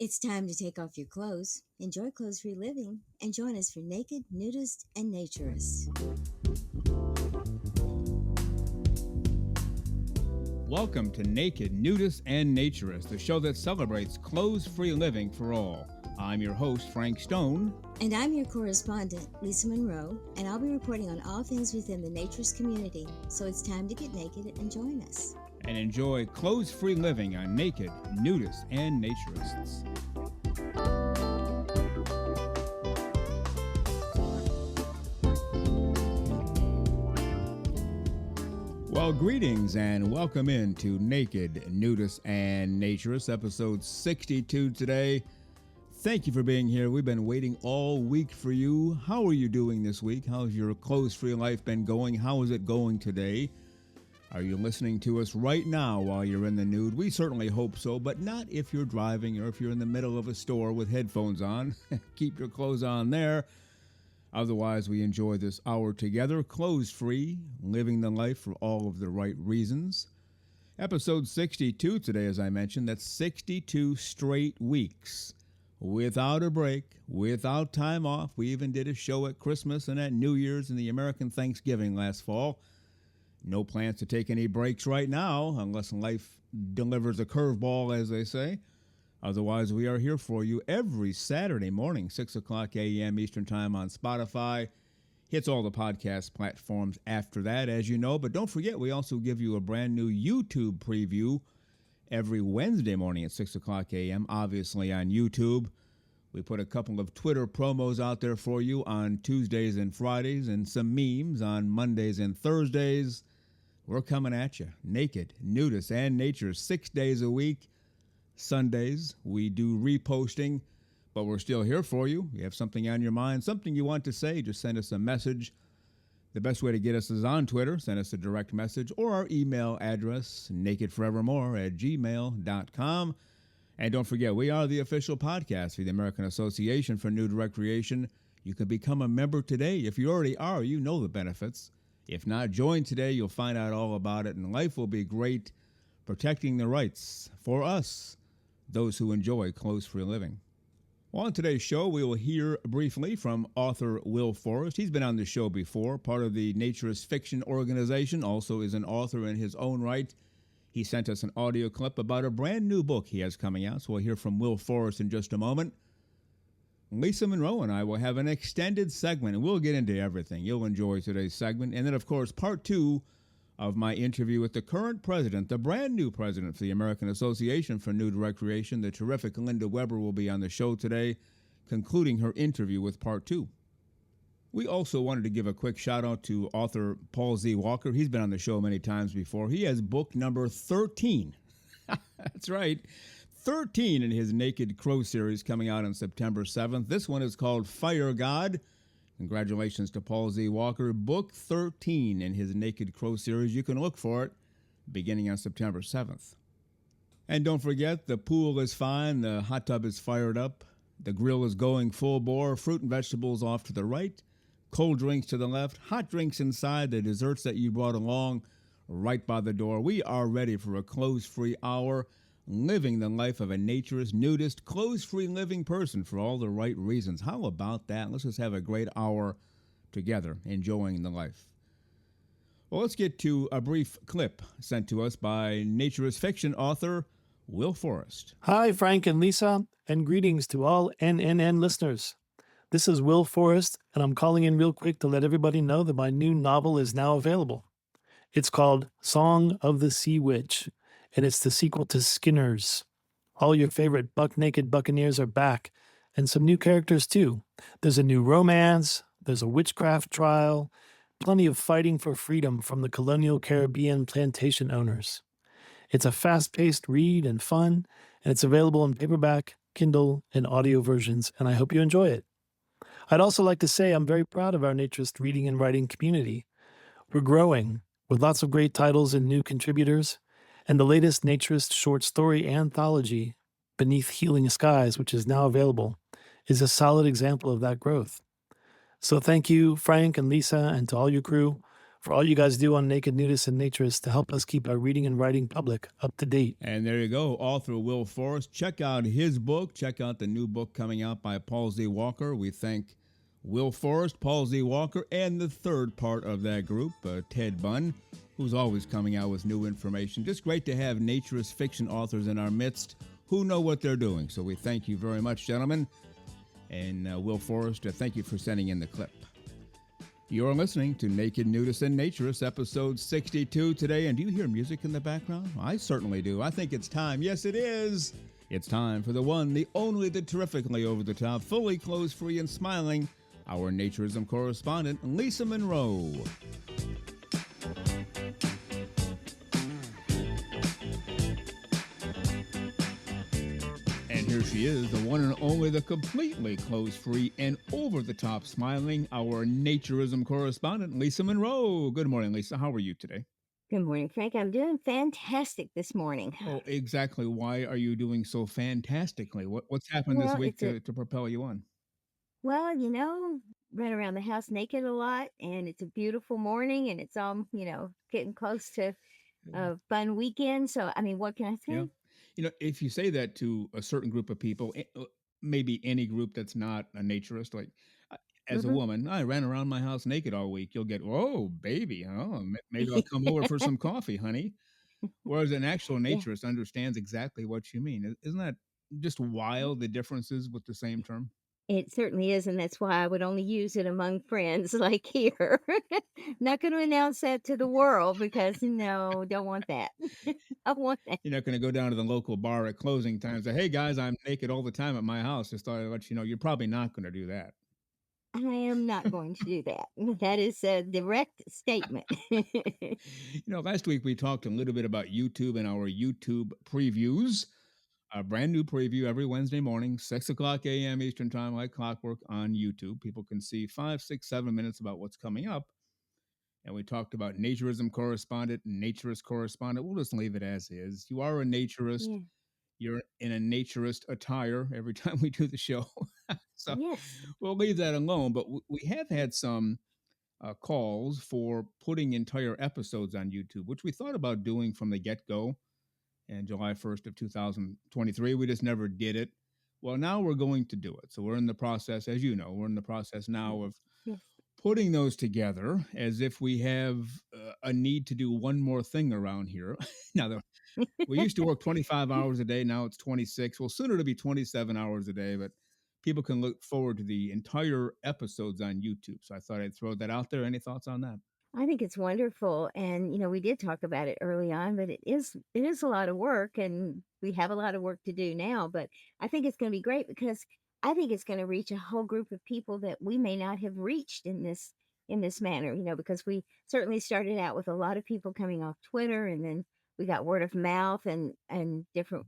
It's time to take off your clothes, enjoy clothes-free living, and join us for Naked, Nudists, and Naturists. Welcome to Naked, Nudists, and Naturists, the show that celebrates clothes-free living for all. I'm your host, Frank Stone. And I'm your correspondent, Lisa Monroe, and I'll be reporting on all things within the naturist community. So it's time to get naked and join us. And enjoy clothes-free living on Naked, Nudists, and Naturists. Well, greetings and welcome into Naked, Nudists, and Naturists, episode 62 today. Thank you for being here. We've been waiting all week for you. How are you doing this week? How's your clothes-free life been going? How is it going today? Are you listening to us right now while you're in the nude? We certainly hope so, but not if you're driving or if you're in the middle of a store with headphones on. Keep your clothes on there. Otherwise, we enjoy this hour together, clothes-free, living the life for all of the right reasons. Episode 62 today, as I mentioned, that's 62 straight weeks without a break, without time off. We even did a show at Christmas and at New Year's and the American Thanksgiving last fall. No plans to take any breaks right now, unless life delivers a curveball, as they say. Otherwise, we are here for you every Saturday morning, 6 o'clock a.m. Eastern Time on Spotify. Hits all the podcast platforms after that, as you know. But don't forget, we also give you a brand new YouTube preview every Wednesday morning at 6 o'clock a.m., obviously on YouTube. We put a couple of Twitter promos out there for you on Tuesdays and Fridays and some memes on Mondays and Thursdays. We're coming at you, naked, nudists, and nature, 6 days a week. Sundays, we do reposting, but we're still here for you. You have something on your mind, something you want to say, just send us a message. The best way to get us is on Twitter. Send us a direct message or our email address, nakedforevermore@gmail.com. And don't forget, we are the official podcast for the American Association for Nude Recreation. You can become a member today. If you already are, you know the benefits. If not, join today. You'll find out all about it, and life will be great, protecting the rights for us, those who enjoy clothes-free living. Well, on today's show, we will hear briefly from author Will Forrest. He's been on the show before, part of the Naturist Fiction Organization, also is an author in his own right. He sent us an audio clip about a brand new book he has coming out, so we'll hear from Will Forrest in just a moment. Lisa Monroe and I will have an extended segment, and we'll get into everything. You'll enjoy today's segment. And then, of course, part two of my interview with the current president, the brand new president for the American Association for Nude Recreation, the terrific Linda Weber, will be on the show today, concluding her interview with part two. We also wanted to give a quick shout out to author Paul Z. Walker. He's been on the show many times before. He has book number 13. That's right. 13 in his Naked Crow series coming out on September 7th. This one is called Fire God. Congratulations to Paul Z. Walker. Book 13 in his Naked Crow series. You can look for it beginning on September 7th. And don't forget, the pool is fine. The hot tub is fired up. The grill is going full bore. Fruit and vegetables off to the right. Cold drinks to the left. Hot drinks inside. The desserts that you brought along right by the door. We are ready for a clothes-free hour, living the life of a naturist, nudist, clothes-free living person for all the right reasons. How about that? Let's just have a great hour together, enjoying the life. Well, let's get to a brief clip sent to us by naturist fiction author Will Forrest. Hi, Frank and Lisa, and greetings to all NNN listeners. This is Will Forrest, and I'm calling in real quick to let everybody know that my new novel is now available. It's called Song of the Sea Witch, and it's the sequel to Skinner's. All your favorite buck-naked buccaneers are back, and some new characters too. There's a new romance, there's a witchcraft trial, plenty of fighting for freedom from the colonial Caribbean plantation owners. It's a fast-paced read and fun, and it's available in paperback, Kindle, and audio versions, and I hope you enjoy it. I'd also like to say I'm very proud of our naturist reading and writing community. We're growing, with lots of great titles and new contributors, and the latest naturist short story anthology, Beneath Healing Skies, which is now available, is a solid example of that growth. So thank you, Frank and Lisa, and to all your crew for all you guys do on Naked Nudists and Naturists to help us keep our reading and writing public up to date. And there you go, author Will Forrest. Check out his book. Check out the new book coming out by Paul Z. Walker. We thank Will Forrest, Paul Z. Walker, and the third part of that group, Ted Bunn, who's always coming out with new information. Just great to have naturist fiction authors in our midst who know what they're doing. So we thank you very much, gentlemen. And Will Forrest, thank you for sending in the clip. You're listening to Naked Nudists and Naturists, episode 62 today. And do you hear music in the background? I certainly do. I think it's time. Yes, it is. It's time for the one, the only, the terrifically over-the-top, fully clothes-free and smiling, our Naturism correspondent, Lisa Monroe. And here she is, the one and only, the completely clothes-free and over-the-top smiling, our Naturism correspondent, Lisa Monroe. Good morning, Lisa. How are you today? Good morning, Frank. I'm doing fantastic this morning. Oh, exactly. Why are you doing so fantastically? What's happened this Well, week it's a to propel you on? well, run around the house naked a lot, and it's a beautiful morning, and it's all getting close to a fun weekend. So, I mean, what can I Yeah. say? If you say that to a certain group of people, maybe any group that's not a naturist, like uh, as a Hmm. woman, I ran around my house naked all week. You'll get, whoa, baby, oh, maybe I'll come over for some coffee, honey. Whereas an actual Yeah, naturist understands exactly what you mean. Isn't that just wild, the differences with the same term? it certainly is, and that's why I would only use it among friends, like here. Not going to announce that to the world because no, don't want that. I want that. You're not going to go down to the local bar at closing time and say, hey, guys, I'm naked all the time at my house. Just thought I'd let you know. You're probably not going to do that. I am not going to do that. That is a direct statement. Last week we talked a little bit about YouTube and our YouTube previews. A brand new preview every Wednesday morning, 6 o'clock a.m. Eastern Time, like clockwork on YouTube. People can see 5, 6, 7 minutes about what's coming up. And we talked about naturism correspondent, naturist correspondent. We'll just leave it as is. You are a naturist. Yeah. You're in a naturist attire every time we do the show. So Yes. we'll leave that alone. But we have had some calls for putting entire episodes on YouTube, which we thought about doing from the get go. And July 1st of 2023, we just never did it. Well, now we're going to do it. So we're in the process, as you know, we're in the process now of Yes. putting those together as if we have a need to do one more thing around here. Now, we used to work 25 hours a day. Now it's 26. Well, soon it'll be 27 hours a day, but people can look forward to the entire episodes on YouTube. So I thought I'd throw that out there. Any thoughts on that? I think it's wonderful, and we did talk about it early on, but it is a lot of work, and we have a lot of work to do now. But I think it's going to be great because I think it's going to reach a whole group of people that we may not have reached in this manner. Because we certainly started out with a lot of people coming off Twitter, and then we got word of mouth and different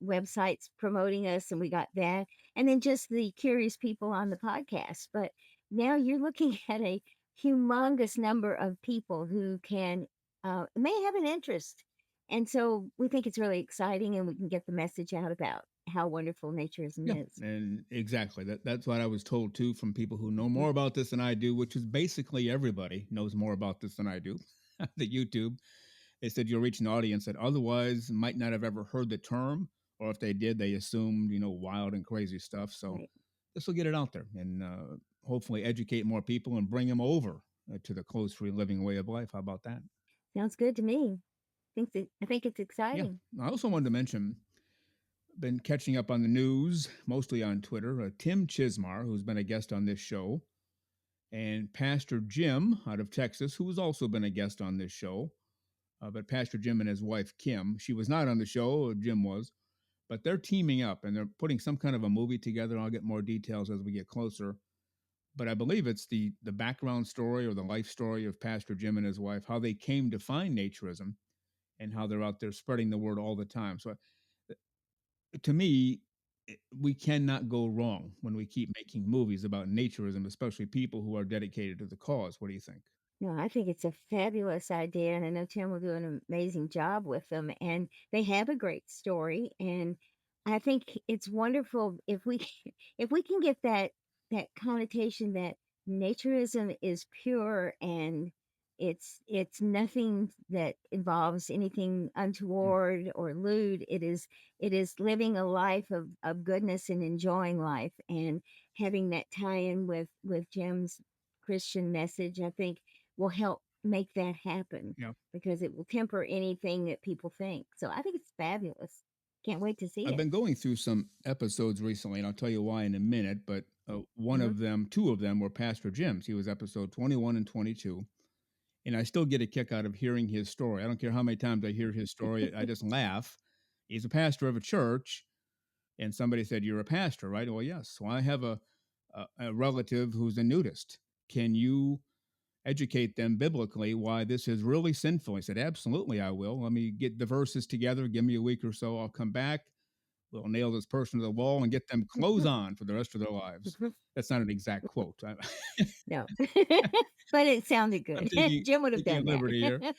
websites promoting us, and we got that, and then just the curious people on the podcast. But now you're looking at a humongous number of people who may have an interest, and so we think it's really exciting, and we can get the message out about how wonderful naturism Yeah, is. and exactly. That's what I was told too from people who know Mhm. more about this than I do, which is basically everybody knows more about this than I do. The YouTube. They said you'll reach an audience that otherwise might not have ever heard the term, or if they did, they assumed, wild and crazy stuff. So Right. this will get it out there and hopefully educate more people and bring them over to the clothes free living way of life. How about that? Sounds good to me. I think it's Yeah. exciting. I also wanted to mention, been catching up on the news, mostly on Twitter. Tim Chismar, who's been a guest on this show, and Pastor Jim out of Texas, who has also been a guest on this show. But Pastor Jim and his wife Kim, she was not on the show. Jim was, but they're teaming up and they're putting some kind of a movie together. I'll get more details as we get closer. But I believe it's the background story or the life story of Pastor Jim and his wife, how they came to find naturism and how they're out there spreading the word all the time. So to me, we cannot go wrong when we keep making movies about naturism, especially people who are dedicated to the cause. What do you think? No, I think it's a fabulous idea, and I know Tim will do an amazing job with them. And they have a great story, and I think it's wonderful if we if we can get that connotation that naturism is pure and It's nothing that involves anything Mm. untoward or lewd. It is living a life of goodness and enjoying life, and having that tie in with Jim's Christian message, I think, will help make that happen, Yeah. because it will temper anything that people think. So I think it's fabulous. Can't wait to see I've it. been going through some episodes recently, and I'll tell you why in a minute. But one Hmm. of them, two of them, were Pastor Jim's. He was episode 21 and 22, and I still get a kick out of hearing his story. I don't care how many times I hear his story; I just laugh. He's a pastor of a church, and somebody said, "You're a pastor, right?" Well, yes. Well, I have a relative who's a nudist. Can you educate them biblically why this is really sinful? He said, "Absolutely, I will. Let me get the verses together. Give me a week or so. I'll come back. We'll nail this person to the wall and get them clothes on for the rest of their lives." That's not an exact quote. No, but it sounded I'm good. taking Jim would have taking a done liberty here. that.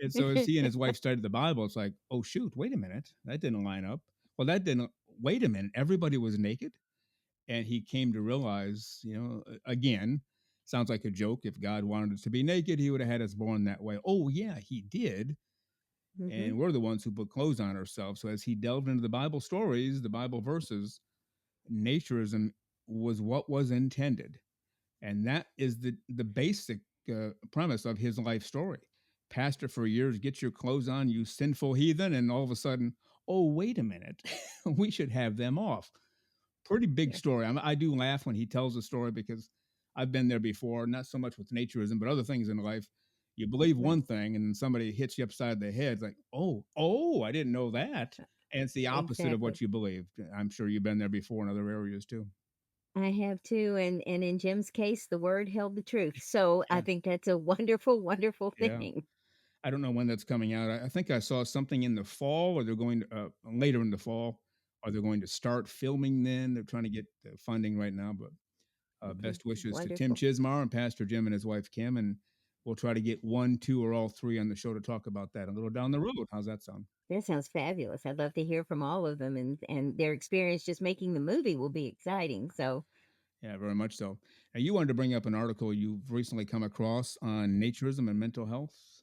And so as he and his wife studied the Bible, it's like, oh shoot, wait a minute, that didn't line up. Well, that didn't. Wait a minute, everybody was naked, and he came to realize, again, sounds like a joke. If God wanted us to be naked, He would have had us born that way. Oh yeah, He did, Hmm. and we're the ones who put clothes on ourselves. So as he delved into the Bible stories, the Bible verses, naturism was what was intended, and that is the basic premise of his life story. Pastor for years, get your clothes on, you sinful heathen, and all of a sudden, oh wait a minute, we should have them off. Pretty big Yeah, story. I do laugh when he tells the story because I've been there before, not so much with naturism, but other things in life. You believe right. one thing, and then somebody hits you upside the head. It's like, oh, I didn't know that. And it's the opposite of Exactly. what you believed. I'm sure you've been there before in other areas too. I have too, and in Jim's case, the word held the truth. So I Yeah. think that's a wonderful, wonderful Yeah. thing. I don't know when that's coming out. I think I saw something in the fall, or they're going to later in the fall. Are they going to start filming then? They're trying to get funding right now, but Okay, best wishes to Tim wonderful. Chismar and Pastor Jim and his wife Kim, and we'll try to get one, two, or all three on the show to talk about that a little down the road. How's that sound? That sounds fabulous. I'd love to hear from all of them, and their experience just making the movie will be exciting. So Yeah, very much so. Now, you wanted to bring up an article you've recently come across on naturism and mental health.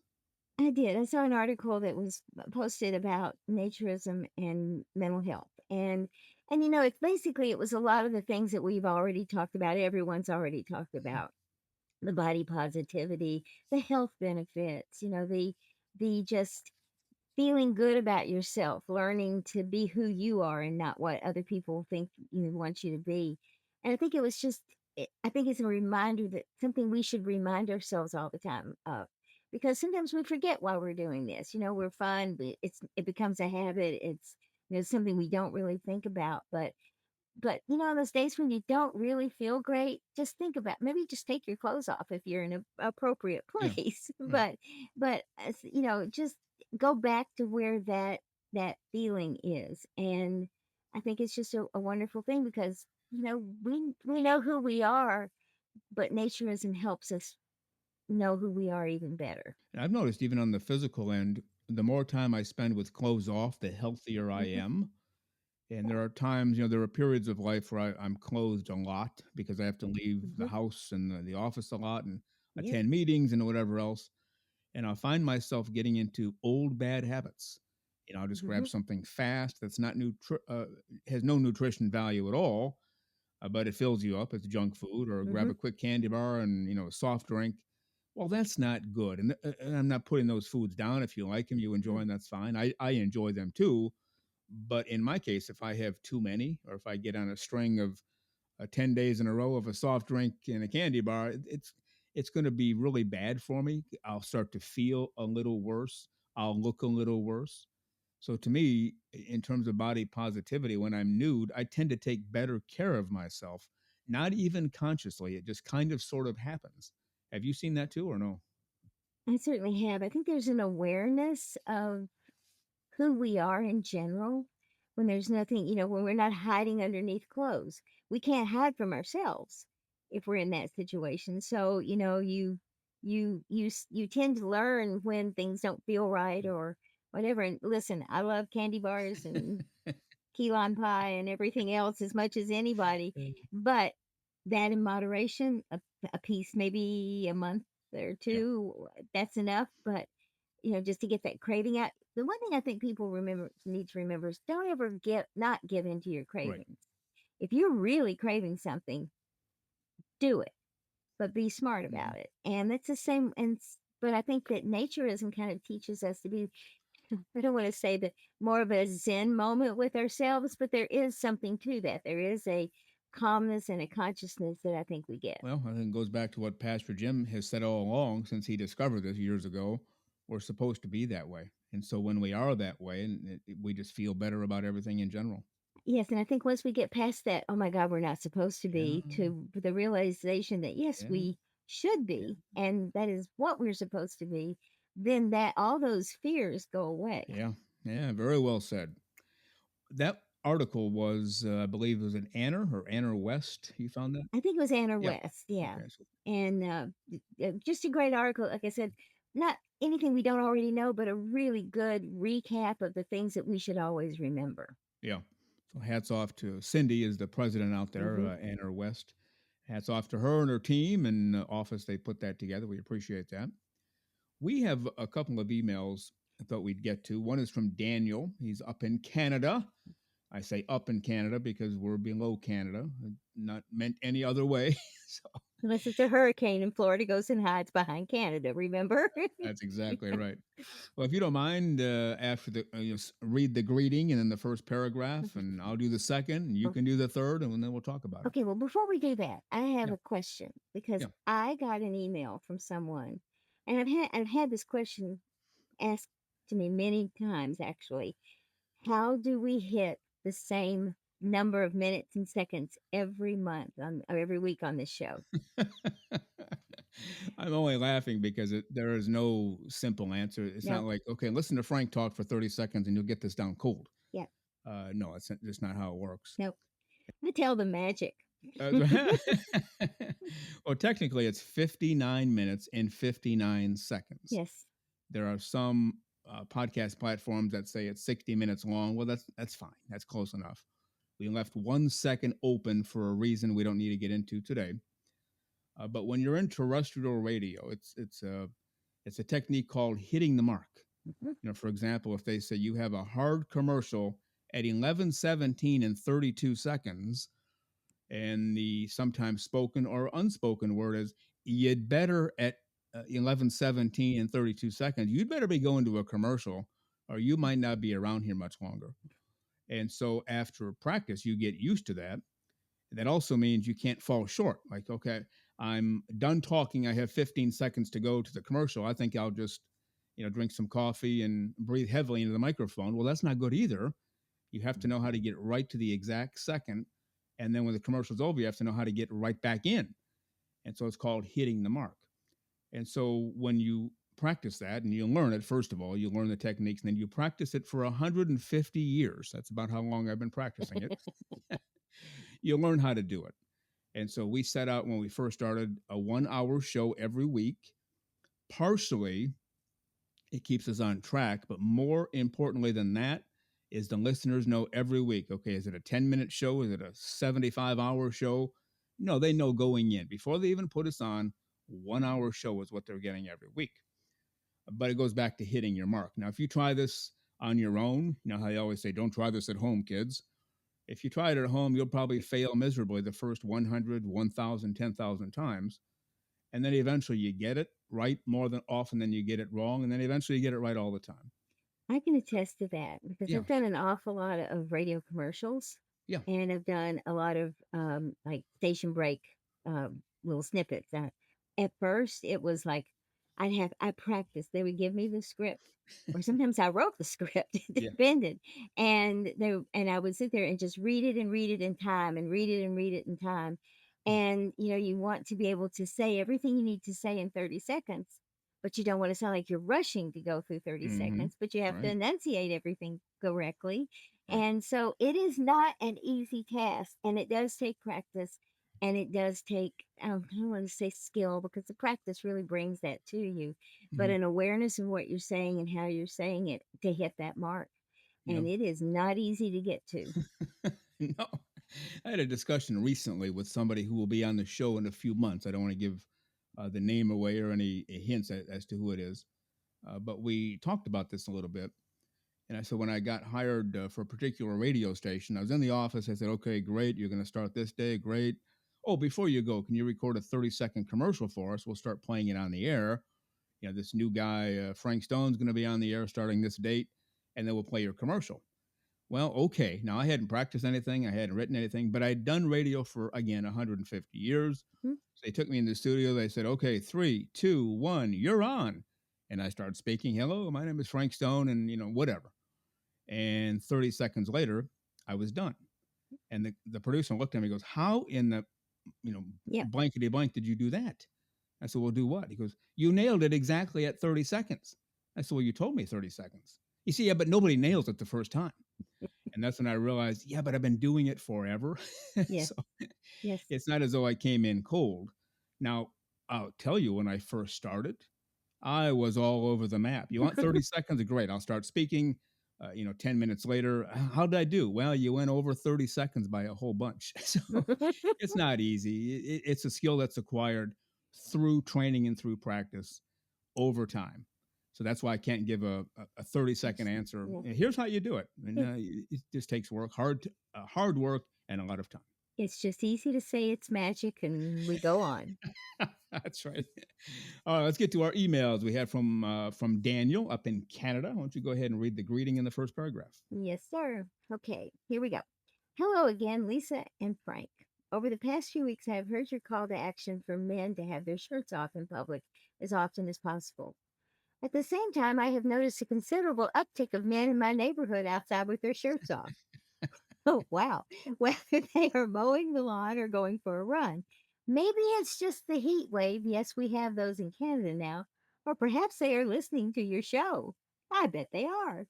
I did. I saw an article that was posted about naturism and mental health. And it's basically, it was a lot of the things that we've already talked about. Everyone's already talked about the body positivity, the health benefits, the just feeling good about yourself, learning to be who you are and not what other people think want you to be. And I think it was just, I think it's a reminder, that something we should remind ourselves all the time of, because sometimes we forget why we're doing this. We're fun, but it becomes a habit. It's something we don't really think about, but those days when you don't really feel great, just think about, maybe just take your clothes off if you're in an appropriate Yeah, place. right. But just go back to where that feeling is. And I think it's just a wonderful thing, because we know who we are, but naturism helps us know who we are even better. And I've noticed even on the physical end, the more time I spend with clothes off, the healthier I Hmm. am. And there are times, there are periods of life where I'm clothed a lot because I have to leave the Hmm. house and the office a lot and Yep. attend meetings and whatever else. And I'll find myself getting into old bad habits. I'll just grab Hmm. something fast that's not has no nutrition value at all, but it fills you up. It's junk food, or grab Hmm. a quick candy bar and a soft drink. Well, that's not good, and I'm not putting those foods down. If you like them, you enjoy them, that's fine. I enjoy them too, but in my case, if I have too many, or if I get on a string of 10 days in a row of a soft drink and a candy bar, it's going to be really bad for me. I'll start to feel a little worse. I'll look a little worse. So to me, in terms of body positivity, when I'm nude, I tend to take better care of myself, not even consciously. It just kind of sort of happens. Have you seen that too or no? I certainly have. I think there's an awareness of who we are in general, when there's nothing, when we're not hiding underneath clothes. We can't hide from ourselves if we're in that situation. So, you tend to learn when things don't feel right or whatever. And listen, I love candy bars and key lime pie and everything else as much as anybody, Mm. but that in moderation, a piece maybe a month. They're Yeah. two, that's enough, but, just to get that craving out. The one thing I think people need to remember is don't ever not give in to your Right. cravings. If you're really craving something, do it, but be smart Mhm. about it. And that's the same. But I think that naturism kind of teaches us to be, I don't want to say that more of a Zen moment with ourselves, but there is something to that. There is a calmness and a consciousness that I think we get. Well, I think it goes back to what Pastor Jim has said all along since he discovered this years ago. We're supposed to be that way. And so when we are that way, and we just feel better about everything in general. Yes, and I think once we get past that, "Oh my god, we're not supposed to Yeah. be," to the realization that, yes, Yeah. we should Yeah. be, and that is what we're supposed to be, then that all those fears go away. Yeah. Yeah. Very well said. That article was, I believe, it was an Anner or Anner West. You found that? I think it was Anna Yeah. West, yeah, Okay. So, and, just a great article, like I said, not anything we don't already know, but a really good recap of the things that we should always remember. yeah. So hats off to Cindy, is the president out there, Mhm. Anner West. Hats off to her and her team and office. They put that together. We appreciate that. We have a couple of emails I thought we'd get to. One is from Daniel. He's up in Canada. I say up in Canada because we're below Canada, not meant any other way. So Unless it's a hurricane and Florida goes and hides behind Canada, remember? that's exactly right. Well, if you don't mind, after read the greeting and then the first paragraph, and I'll do the second, and you can do the third, and then we'll talk about it. Okay, well, before we do that, I have Yeah, a question because yeah. I got an email from someone, and I've had this question asked to me many times actually. How do we hit the same number of minutes and seconds every month or every week on this show? I'm only laughing because there is no simple answer. It's not No, like, okay, listen to Frank talk for 30 seconds and you'll get this down cold. yeah, No, it's just not how it works. no. I tell the magic. Uh, well, technically, it's 59 minutes and 59 seconds. Yes, There are some podcast platforms that say it's 60 minutes long. Well, that's fine. That's close enough. We left 1 second open for a reason we don't need to get into today. But when you're in terrestrial radio, it's a technique called hitting the mark. mhm, For example, if they say you have a hard commercial at 11:17 and 32 seconds, and the sometimes spoken or unspoken word is you'd better at 11:17 and 32 seconds, you'd better be going to a commercial or you might not be around here much longer. And so after practice you get used to that. That also means you can't fall short. Like, okay, I'm done talking, I have 15 seconds to go to the commercial, I think I'll just drink some coffee and breathe heavily into the microphone. Well, that's not good either. You have to know how to get right to the exact second. And then when the commercial's over, you have to know how to get right back in. And so it's called hitting the mark. And so when you practice that and you learn it, first of all, you learn the techniques and then you practice it for 150 years. That's about how long I've been practicing it. You learn how to do it. And so we set out when we first started a 1 hour show every week. Partially, it keeps us on track. But more importantly than that is the listeners know every week, okay, is it a 10-minute show? Is it a 75-hour show? No, they know going in before they even put us on. 1 hour show is what they're getting every week. But it goes back to hitting your mark. Now, if you try this on your own, you know how they always say, don't try this at home, kids. If you try it at home, you'll probably fail miserably the first 100, 1,000, 10,000 times. And then eventually you get it right more than often than you get it wrong. And then eventually you get it right all the time. I can attest to that because Yeah. I've done an awful lot of radio commercials, Yeah. and I've done a lot of like station break little snippets. At first, it was like I practiced. They would give me the script, or sometimes I wrote the script. It Yeah. depended, and I would sit there and just read it in time, and read it and read it in time. And you want to be able to say everything you need to say in 30 seconds, but you don't want to sound like you're rushing to go through 30 Mm-hmm. seconds, but you have to Right. enunciate everything correctly. Right. And so it is not an easy task, and it does take practice, and it does take, I don't want to say skill because the practice really brings that to you, but Mm-hmm. an awareness of what you're saying and how you're saying it to hit that mark. Yep. And it is not easy to get to. No. I had a discussion recently with somebody who will be on the show in a few months. I don't want to give the name away or any hints as to who it is. But we talked about this a little bit. And I said, when I got hired for a particular radio station, I was in the office. I said, okay, great. You're going to start this day. Great. Oh, before you go, can you record a 30-second commercial for us? We'll start playing it on the air. You know, this new guy, Frank Stone's going to be on the air starting this date, and then we'll play your commercial. Well, okay. Now, I hadn't practiced anything. I hadn't written anything, but I'd done radio for, again, 150 years. Mhm. So they took me in the studio. They said, okay, 3, 2, 1, you're on. And I started speaking. Hello, my name is Frank Stone, and, whatever. And 30 seconds later, I was done. And the producer looked at me and goes, how in the, Yeah. blankety blank did you do that? I said, well, do what? He goes, you nailed it exactly at 30 seconds. I said, well, you told me 30 seconds. You see, yeah, but nobody nails it the first time. And that's when I realized, yeah, but I've been doing it forever. Yes. So Yes. it's not as though I came in cold. Now, I'll tell you, when I first started, I was all over the map. You want 30 seconds? Great. I'll start speaking. 10 minutes later, how did I do? Well, you went over 30 seconds by a whole bunch. So it's not easy. It's a skill that's acquired through training and through practice over time. So that's why I can't give a 30-second answer. Yeah. And here's how you do it. And it just takes work, hard work, and a lot of time. It's just easy to say it's magic and we go on. That's right. All right, let's get to our emails. We have from Daniel up in Canada. Why don't you go ahead and read the greeting in the first paragraph? Yes, sir. Okay, here we go. Hello again, Lisa and Frank. Over the past few weeks, I have heard your call to action for men to have their shirts off in public as often as possible. At the same time, I have noticed a considerable uptick of men in my neighborhood outside with their shirts off. Oh, wow. Whether they are mowing the lawn or going for a run. Maybe it's just the heat wave. Yes, we have those in Canada now. Or perhaps they are listening to your show. I bet they are.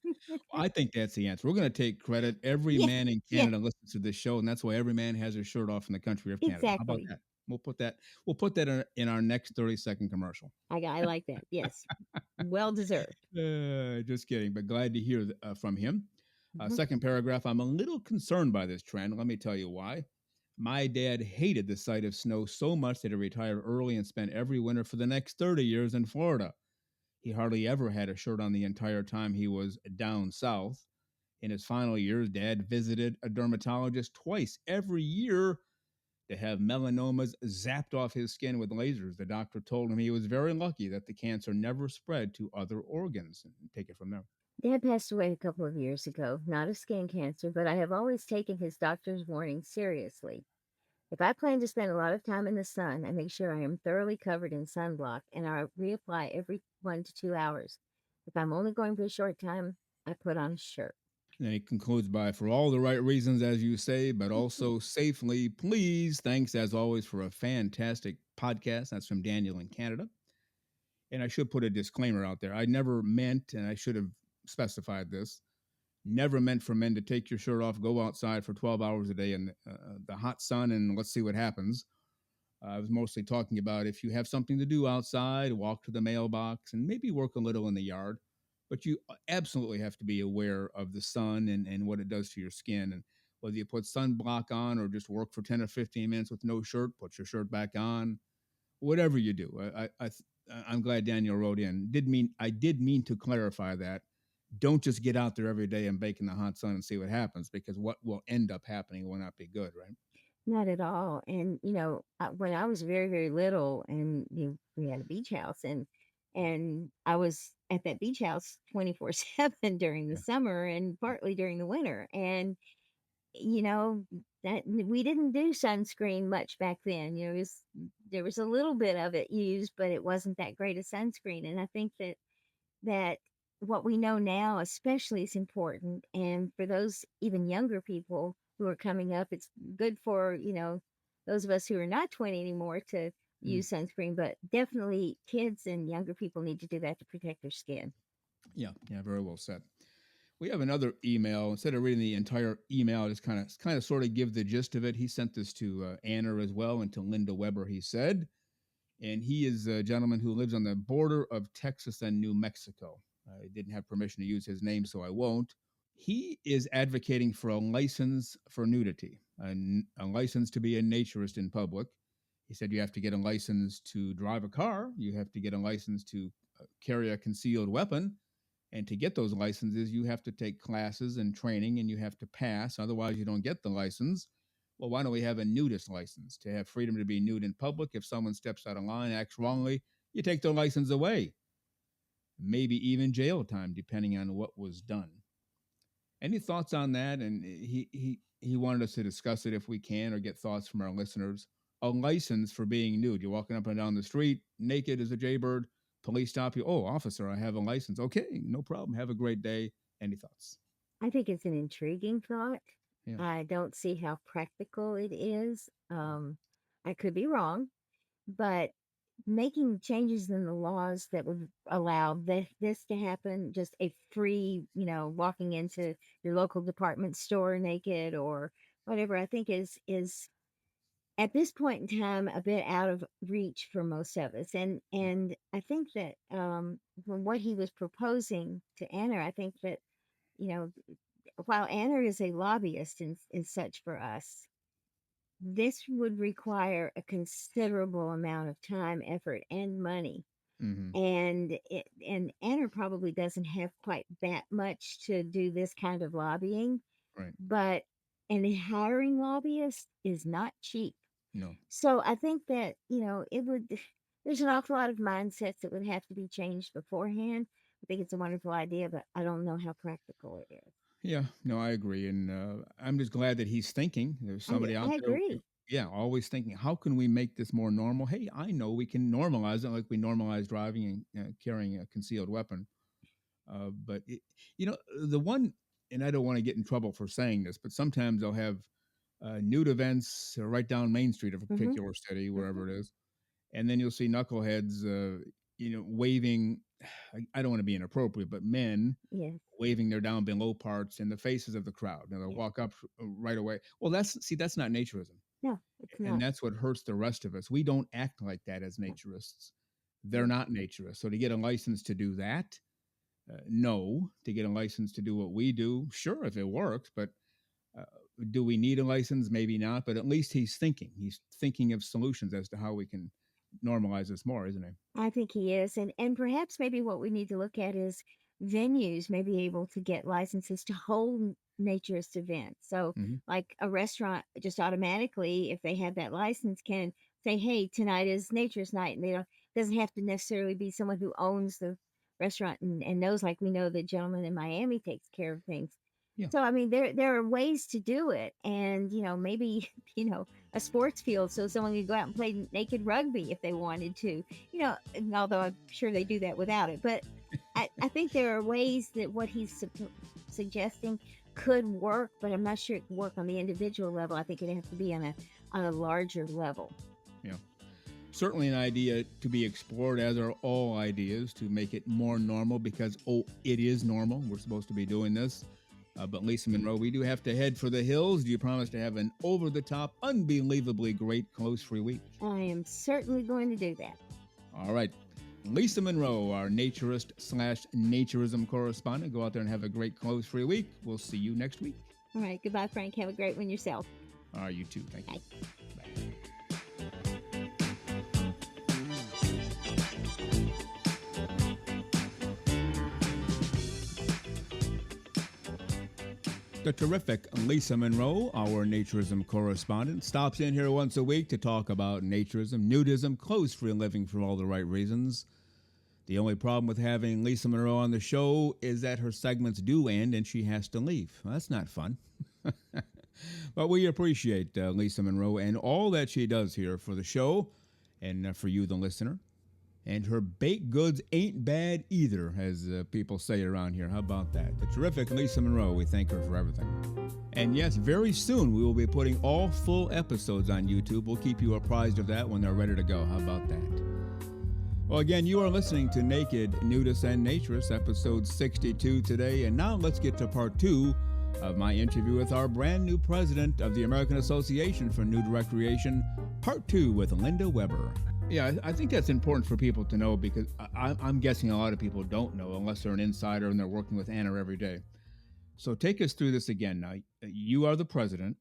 I think that's the answer. We're going to take credit. Every Yeah, man in yeah, Canada listens to this show, and that's why every man has his shirt off in the country of Canada. How about exactly. that? We'll put that. We'll put that in our next 30-second commercial. I like that. Yes. Well deserved. Just kidding, but glad to hear from him. Mhm. Second paragraph. I'm a little concerned by this trend. Let me tell you why. My dad hated the sight of snow so much that he retired early and spent every winter for the next 30 years in Florida. He hardly ever had a shirt on the entire time he was down south. In his final years, Dad visited a dermatologist twice every year to have melanomas zapped off his skin with lasers. The doctor told him he was very lucky that the cancer never spread to other organs. And take it from there. Dad passed away a couple of years ago, not of skin cancer, but I have always taken his doctor's warning seriously. If I plan to spend a lot of time in the sun, I make sure I am thoroughly covered in sunblock and I reapply every 1 to 2 hours. If I'm only going for a short time, I put on a shirt. And he concludes by, for all the right reasons, as you say, but also safely, please. Thanks, as always, for a fantastic podcast. That's from Daniel in Canada. And I should put a disclaimer out there. I never meant, and I should have specified this, never meant for men to take your shirt off, go outside for 12 hours a day in the hot sun, and let's see what happens. I was mostly talking about if you have something to do outside, walk to the mailbox, and maybe work a little in the yard. But you absolutely have to be aware of the sun and what it does to your skin. And whether you put sunblock on or just work for 10 or 15 minutes with no shirt, put your shirt back on, whatever you do. I'm glad Daniel wrote in. I did mean to clarify that. Don't just get out there every day and bake in the hot sun and see what happens, because what will end up happening will not be good, right? Not at all. And when I was very, very little, and we had a beach house, and I was at that beach house 24/7 during the Yeah. summer and partly during the winter, and you know that we didn't do sunscreen much back then. There was a little bit of it used, but it wasn't that great a sunscreen. And I think that what we know now especially is important, and for those even younger people who are coming up, it's good for those of us who are not 20 anymore to Mm. use sunscreen, but definitely kids and younger people need to do that to protect their skin. Yeah, yeah, very well said. We have another email. Instead of reading the entire email, just kind of sort of give the gist of it. He sent this to Anna as well, and to Linda Weber, he said. And he is a gentleman who lives on the border of Texas and New Mexico. I didn't have permission to use his name, so I won't. He is advocating for a license for nudity, a license to be a naturist in public. He said you have to get a license to drive a car, you have to get a license to carry a concealed weapon. And to get those licenses, you have to take classes and training and you have to pass. Otherwise, you don't get the license. Well, why don't we have a nudist license to have freedom to be nude in public? If someone steps out of line, acts wrongly, you take their license away. Maybe even jail time, depending on what was done. Any thoughts on that? And he wanted us to discuss it if we can, or get thoughts from our listeners. A license for being nude. You're walking up and down the street naked as a jaybird. Police stop you. Oh, officer, I have a license. Okay, no problem. Have a great day. Any thoughts? I think it's an intriguing thought. Yeah. I don't see how practical it is. I could be wrong, but making changes in the laws that would allow this to happen, just a free, walking into your local department store naked or whatever, I think is at this point in time a bit out of reach for most of us. And I think that from what he was proposing to enter, I think that, you know, while Anna is a lobbyist and such for us, this would require a considerable amount of time, effort, and money. Mm-hmm. And Anna probably doesn't have quite that much to do this kind of lobbying, Right. but and hiring lobbyists is not cheap. No. So I think that, it would there's an awful lot of mindsets that would have to be changed beforehand. I think it's a wonderful idea, but I don't know how practical it is. Yeah, no, I agree. And I'm just glad that he's thinking. There's somebody out I there, agree. yeah, always thinking, how can we make this more normal? Hey, I know we can normalize it like we normalize driving and carrying a concealed weapon. But, the one, and I don't want to get in trouble for saying this, but sometimes they'll have nude events right down Main Street of a Mm-hmm. particular city, wherever Mm-hmm. it is. And then you'll see knuckleheads, waving. I don't want to be inappropriate, but men Yes. waving their down below parts in the faces of the crowd. Now they'll Yes. walk up right away. Well, that's not naturism, No, it's and not. that's what hurts the rest of us. We don't act like that as naturists. They're No. not naturists. So to get a license to do that, no. To get a license to do what we do, sure, if it works, but uh, do we need a license? Maybe not. But at least he's thinking. He's thinking of solutions as to how we can normalize this more, isn't he? I think he is. And perhaps maybe what we need to look at is venues may be able to get licenses to hold naturist events. So, Mm-hmm. like a restaurant, just automatically, if they have that license, can say, "Hey, tonight is naturist night," and they don't doesn't have to necessarily be someone who owns the restaurant and knows, like we know the gentleman in Miami takes care of things. Yeah. So, I mean, there are ways to do it, and maybe a sports field so someone could go out and play naked rugby if they wanted to. And although I'm sure they do that without it, but I think there are ways that what he's suggesting could work, but I'm not sure it can work on the individual level. I think it'd have to be on a larger level. Yeah. Certainly an idea to be explored, as are all ideas, to make it more normal because, it is normal. We're supposed to be doing this. But Lisa Monroe, we do have to head for the hills. Do you promise to have an over-the-top, unbelievably great close-free week? I am certainly going to do that. All right. Lisa Monroe, our naturist/naturism correspondent. Go out there and have a great close-free week. We'll see you next week. All right. Goodbye, Frank. Have a great one yourself. All right, you too. Thank you. Bye. Bye. The terrific Lisa Monroe, our naturism correspondent, stops in here once a week to talk about naturism, nudism, clothes-free living for all the right reasons. The only problem with having Lisa Monroe on the show is that her segments do end and she has to leave. Well, that's not fun. But we appreciate Lisa Monroe and all that she does here for the show and for you, the listener. And her baked goods ain't bad either, as people say around here. How about that? The terrific Lisa Monroe, we thank her for everything. And yes, very soon we will be putting all full episodes on YouTube. We'll keep you apprised of that when they're ready to go. How about that? Well, again, you are listening to Naked, Nudists, and Naturists, episode 62 today. And now let's get to part 2 of my interview with our brand new president of the American Association for Nude Recreation, part 2 with Linda WEBER. Yeah, I think that's important for people to know because I'm guessing a lot of people don't know unless they're an insider and they're working with AANR every day. So take us through this again now. You are the president.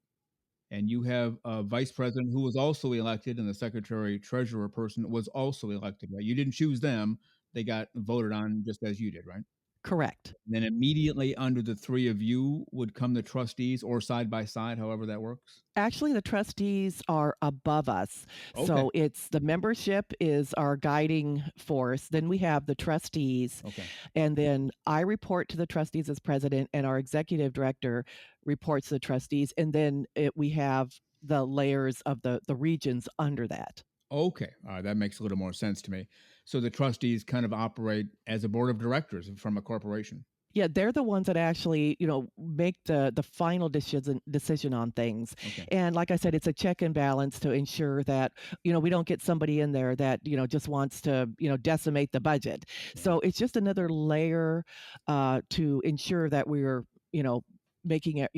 and you have a vice president who was also elected, and the secretary treasurer person was also elected, right? You didn't choose them; they got voted on just as you did, right? Correct. Then immediately under the three of you would come the trustees, or side by side, however that works. Actually, the trustees are above us. Okay, So it's the membership is our guiding force. Then we have the trustees, okay. and then I report to the trustees as president, and our executive director reports to the trustees. And then we have the layers of the regions under that. Okay, that makes a little more sense to me. So the trustees kind of operate as a board of directors from a corporation. Yeah, they're the ones that actually, make the final decision on things. Okay. And like I said, it's a check and balance to ensure that, we don't get somebody in there that, just wants to, decimate the budget. Yeah. So it's just another layer to ensure that we're, making it,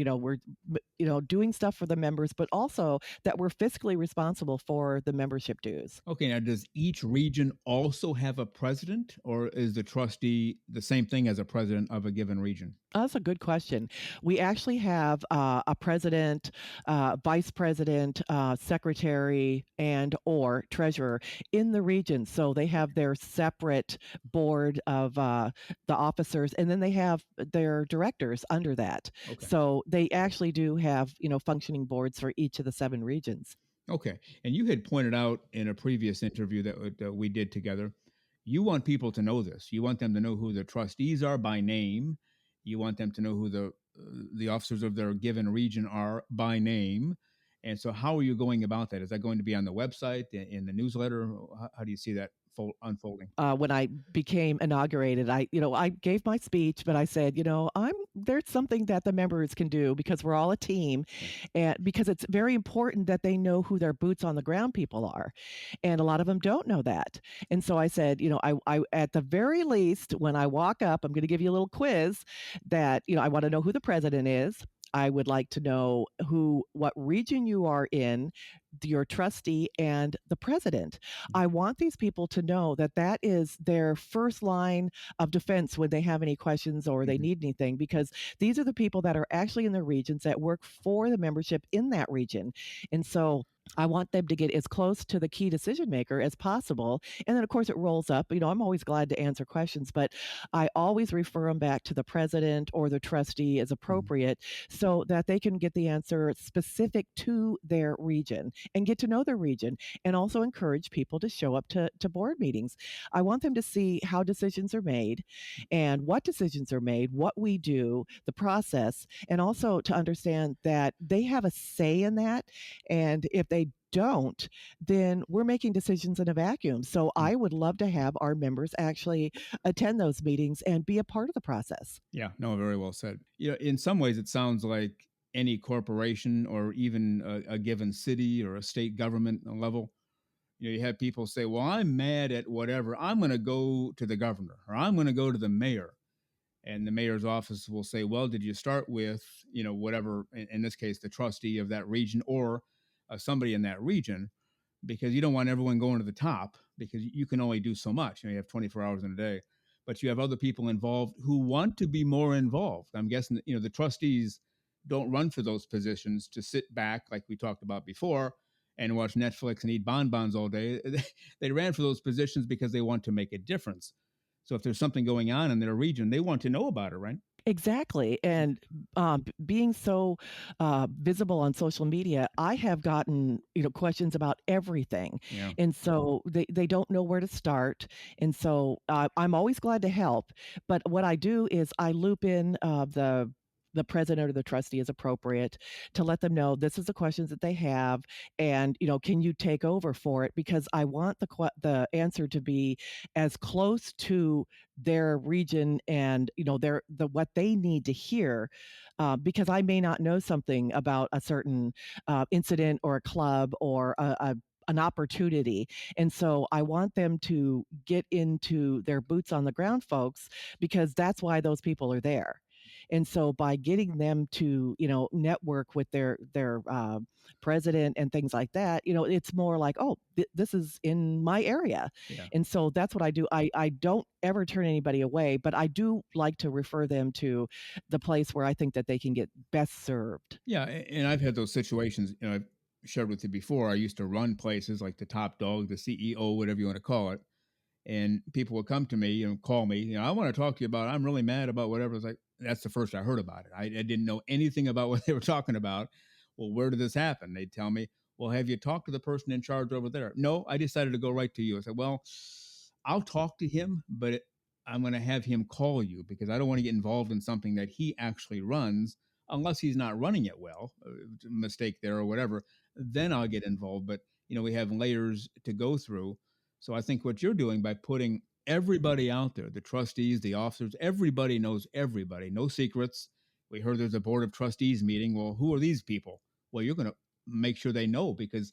doing stuff for the members, but also that we're fiscally responsible for the membership dues. Okay. Now, does each region also have a president, or is the trustee the same thing as a president of a given region? That's a good question. We actually have a president, vice president, secretary, and or treasurer in the region. So they have their separate board of the officers, and then they have their directors under that. Okay. So they actually do have functioning boards for each of the 7 regions. Okay. And you had pointed out in a previous interview that we did together, you want people to know this. You want them to know who the trustees are by name. You want them to know who the officers of their given region are by name. And so, how are you going about that? Is that going to be on the website, in the newsletter? How do you see that unfolding? When I became inaugurated, I gave my speech, but I said, there's something that the members can do because we're all a team, and because it's very important that they know who their boots on the ground people are, and a lot of them don't know that. And so I said, I at the very least, when I walk up, I'm going to give you a little quiz that I want to know who the president is. I would like to know what region you are in, your trustee, and the president. I want these people to know that that is their first line of defense when they have any questions or they Mhm. need anything, because these are the people that are actually in the regions that work for the membership in that region. And so I want them to get as close to the key decision maker as possible. And then, of course, it rolls up. I'm always glad to answer questions, but I always refer them back to the president or the trustee as Mhm. appropriate so that they can get the answer specific to their region and get to know their region, and also encourage people to show up to board meetings. I want them to see how decisions are made and what decisions are made, what we do, the process, and also to understand that they have a say in that. And if they don't, then we're making decisions in a vacuum. So Mm. I would love to have our members actually attend those meetings and be a part of the process. Yeah, no, very well said. In some ways, it sounds like any corporation or even a given city or a state government level. You have people say, "Well, I'm mad at whatever. I'm going to go to the governor, or I'm going to go to the mayor." And the mayor's office will say, "Well, did you start with, whatever, in this case, the trustee of that region, or somebody in that region?" Because you don't want everyone going to the top, because you can only do so much. You have 24 hours in a day, but you have other people involved who want to be more involved. I'm guessing that, the trustees don't run for those positions to sit back, like we talked about before, and watch Netflix and eat bonbons all day. They ran for those positions because they want to make a difference. So if there's something going on in their region, they want to know about it, right? Exactly. And being so visible on social media, I have gotten, questions about everything. Yeah. And so they don't know where to start. And so I'm always glad to help. But what I do is I loop in the president or the trustee as appropriate to let them know this is the questions that they have, and can you take over for it, because I want the answer to be as close to their region and what they need to hear, because I may not know something about a certain incident or a club or an opportunity. And so I want them to get into their boots on the ground folks, because that's why those people are there. And so by getting them to, network with their president and things like that, it's more like, oh, this is in my area. Yeah. And so that's what I do. I don't ever turn anybody away, but I do like to refer them to the place where I think that they can get best served. Yeah, and I've had those situations. I've shared with you before. I used to run places like the top dog, the CEO, whatever you want to call it, and people would come to me and call me. I want to talk to you about. I'm really mad about whatever. It's like that's the first I heard about it. I didn't know anything about what they were talking about. Well, where did this happen? They'd tell me, well, have you talked to the person in charge over there? No, I decided to go right to you. I said, well, I'll talk to him, but I'm going to have him call you because I don't want to get involved in something that he actually runs unless he's not running it well, mistake there or whatever. Then I'll get involved. But, we have layers to go through. So I think what you're doing by putting everybody out there, the trustees, the officers, everybody knows everybody, no secrets. We heard there's a board of trustees meeting. Well, who are these people? Well, you're going to make sure they know because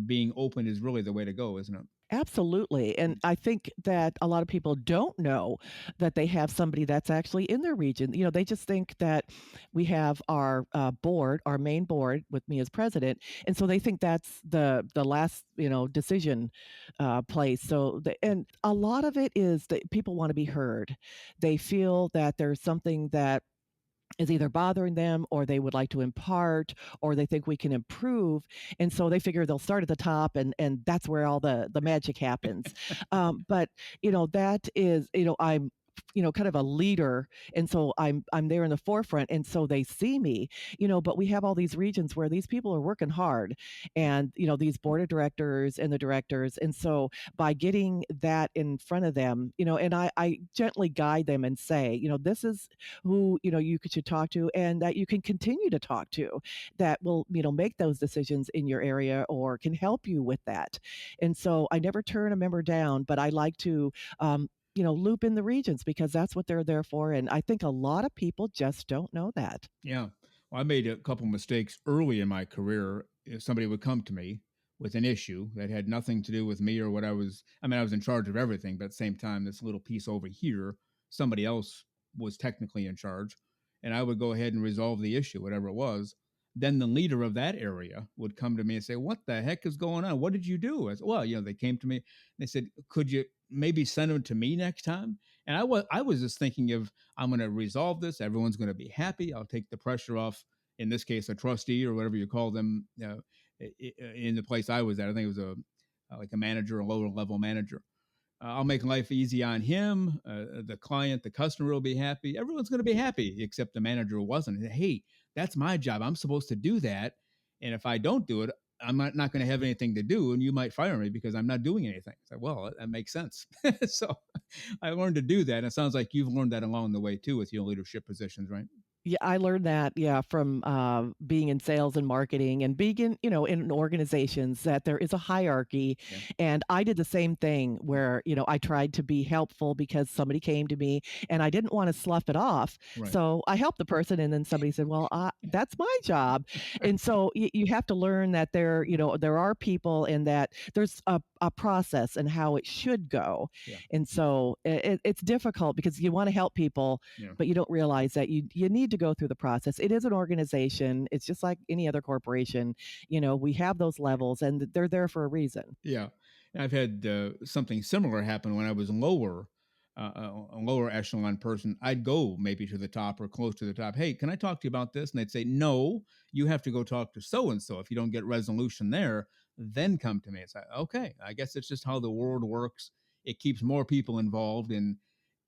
being open is really the way to go, isn't it? Absolutely. And I think that a lot of people don't know that they have somebody that's actually in their region. They just think that we have our board, our main board with me as president. And so they think that's the last, decision place. So, and a lot of it is that people want to be heard. They feel that there's something that is either bothering them or they would like to impart or they think we can improve, and so they figure they'll start at the top and that's where all the magic happens. But that is, I'm kind of a leader, and so I'm there in the forefront, and so they see me, but we have all these regions where these people are working hard, and these board of directors and the directors, and so by getting that in front of them, and I gently guide them and say, this is who you should talk to and that you can continue to talk to, that will make those decisions in your area or can help you with that. And so I never turn a member down, but I like to loop in the regions because that's what they're there for. And I think a lot of people just don't know that. Yeah. Well, I made a couple mistakes early in my career. If somebody would come to me with an issue that had nothing to do with me or what I was in charge of everything, but at the same time, this little piece over here, somebody else was technically in charge. And I would go ahead and resolve the issue, whatever it was. Then the leader of that area would come to me and say, what the heck is going on? What did you do? I said, well, they came to me and they said, could you maybe send them to me next time? And I was just thinking of, I'm going to resolve this. Everyone's going to be happy. I'll take the pressure off, in this case, a trustee or whatever you call them, in the place I was at. I think it was like a manager, a lower level manager. I'll make life easy on him. The client, the customer will be happy. Everyone's going to be happy, except the manager wasn't. Hey, that's my job. I'm supposed to do that. And if I don't do it, I'm not going to have anything to do. And you might fire me because I'm not doing anything. It's like, well, that makes sense. So I learned to do that. And it sounds like you've learned that along the way, too, with your leadership positions, right? Yeah, I learned that, yeah, from being in sales and marketing and being in, in organizations, that there is a hierarchy. Yeah. And I did the same thing where, I tried to be helpful because somebody came to me and I didn't want to slough it off. Right. So I helped the person and then somebody said, well, that's my job. And so you have to learn that there are people and that there's a process and how it should go. Yeah. And so it's difficult because you want to help people, Yeah. but you don't realize that you need to go through the process. It is an organization. It's just like any other corporation. We have those levels and they're there for a reason. Yeah. And I've had something similar happen when I was lower, a lower echelon person. I'd go maybe to the top or close to the top. Hey, can I talk to you about this? And they'd say, no, you have to go talk to so-and-so. If you don't get resolution there, then come to me. It's like, okay, I guess it's just how the world works. It keeps more people involved and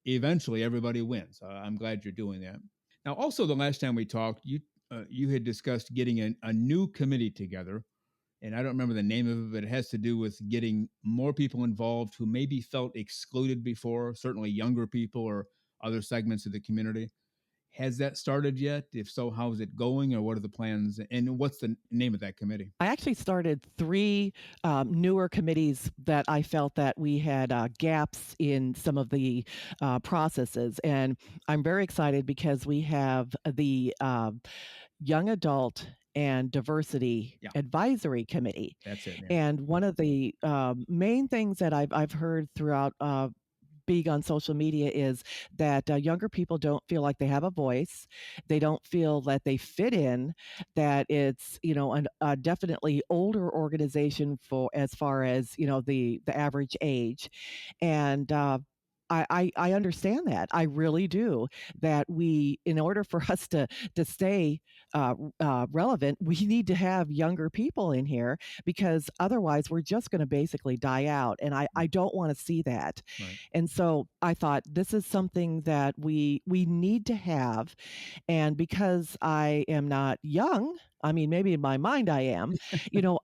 eventually everybody wins. I'm glad you're doing that. Now, also the last time we talked, you had discussed getting a new committee together. And I don't remember the name of it, but it has to do with getting more people involved who maybe felt excluded before, certainly younger people or other segments of the community. Has that started yet? If so, how is it going or what are the plans? And what's the name of that committee? I actually started 3 newer committees that I felt that we had gaps in some of the processes. And I'm very excited because we have the Young Adult and Diversity Advisory Committee. That's it. Yeah. And one of the main things that I've heard throughout big on social media is that younger people don't feel like they have a voice. They don't feel that they fit in, that it's, a definitely older organization for as far as, the average age. And I understand that. I really do. That we, in order for us to stay relevant, we need to have younger people in here because otherwise we're just going to basically die out. And I don't want to see that. Right. And so I thought this is something that we need to have. And because I am not young, I mean, maybe in my mind I am,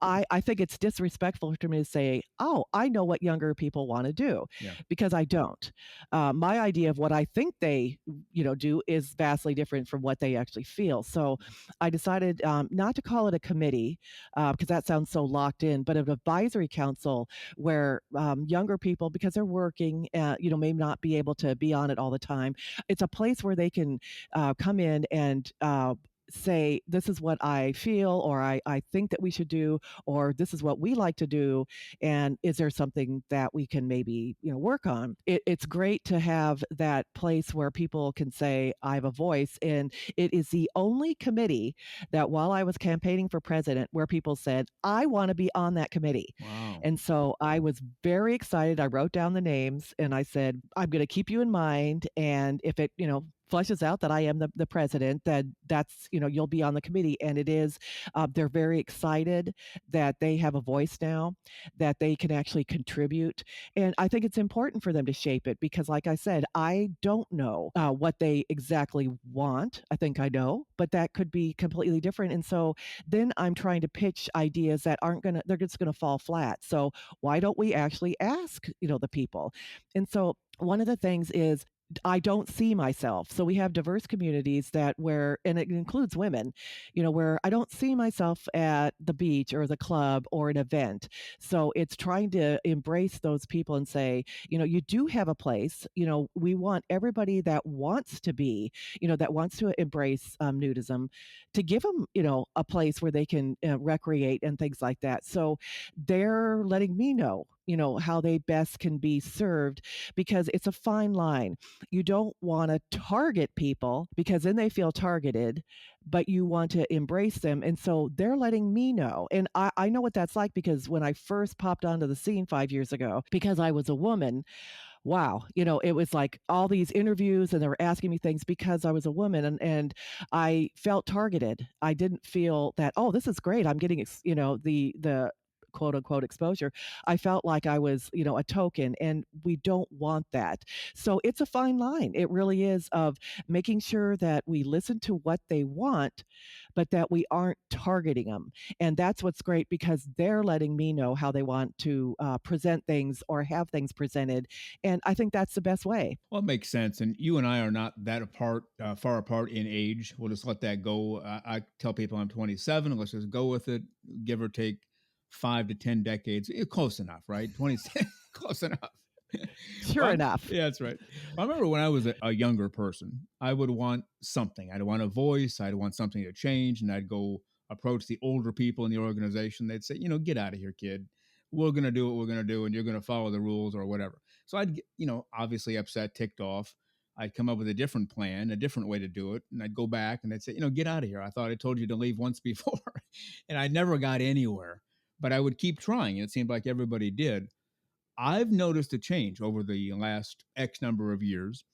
I think it's disrespectful for me to say, oh, I know what younger people want to do, Yeah. because I don't. My idea of what I think they, do is vastly different from what they actually feel. So I decided not to call it a committee because that sounds so locked in, but an advisory council where younger people, because they're working, may not be able to be on it all the time. It's a place where they can come in and say, this is what I feel, or I think that we should do, or this is what we like to do. And is there something that we can maybe, work on? It's great to have that place where people can say, I have a voice. And it is the only committee that while I was campaigning for president, where people said, I want to be on that committee. Wow. And so I was very excited. I wrote down the names and I said, I'm going to keep you in mind. And if it, flushes out that I am the president, that's, you'll be on the committee. And it is, they're very excited that they have a voice now, that they can actually contribute. And I think it's important for them to shape it because, like I said, I don't know what they exactly want. I think I know, but that could be completely different. And so then I'm trying to pitch ideas that they're just going to fall flat. So why don't we actually ask, the people? And so one of the things is I don't see myself. So we have diverse communities and it includes women, where I don't see myself at the beach or the club or an event. So it's trying to embrace those people and say, you do have a place. We want everybody that wants to be, that wants to embrace nudism, to give them, a place where they can recreate and things like that. So they're letting me know, how they best can be served because it's a fine line. You don't want to target people because then they feel targeted, but you want to embrace them. And so they're letting me know. And I know what that's like because when I first popped onto the scene 5 years ago, because I was a woman, wow, it was like all these interviews and they were asking me things because I was a woman and I felt targeted. I didn't feel that, oh, this is great. I'm getting, the quote unquote exposure. I felt like I was, a token and we don't want that. So it's a fine line. It really is of making sure that we listen to what they want, but that we aren't targeting them. And that's what's great because they're letting me know how they want to present things or have things presented. And I think that's the best way. Well, it makes sense. And you and I are not that far apart in age. We'll just let that go. I tell people I'm 27. Let's just go with it, give or take 5 to 10 decades. Close enough, right? 20, close enough. Sure enough. Yeah, that's right. I remember when I was a younger person, I would want something. I'd want a voice. I'd want something to change. And I'd go approach the older people in the organization. They'd say, get out of here, kid. We're going to do what we're going to do, and you're going to follow the rules or whatever. So I'd get, obviously upset, ticked off. I'd come up with a different plan, a different way to do it. And I'd go back and they'd say, get out of here. I thought I told you to leave once before. And I never got anywhere, but I would keep trying. And it seemed like everybody did. I've noticed a change over the last X number of years.